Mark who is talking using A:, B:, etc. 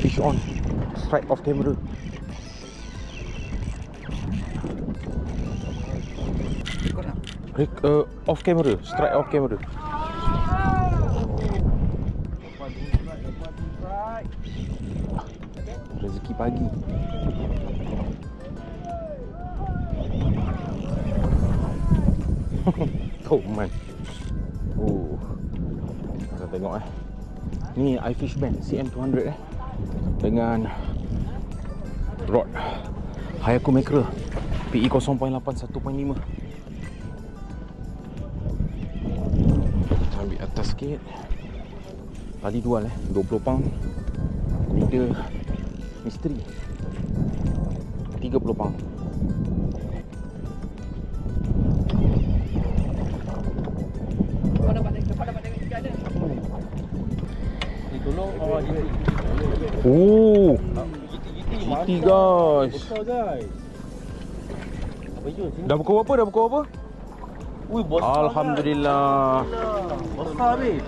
A: fish on. Strike off camera. Off camera. Strike off camera. Rezeki pagi. Oh man. Kita tengok Ni iFish Band CM200 dengan rod Hayaku Mackerel PE 0.8 1.5. Ambil atas sikit. Tali dual 20 pound. Leader misteri 30 pound. Oh, GT guys.
B: Besar guys.
A: Dah pukul berapa?
B: Ui, besar.
A: Alhamdulillah.
B: Besar ni.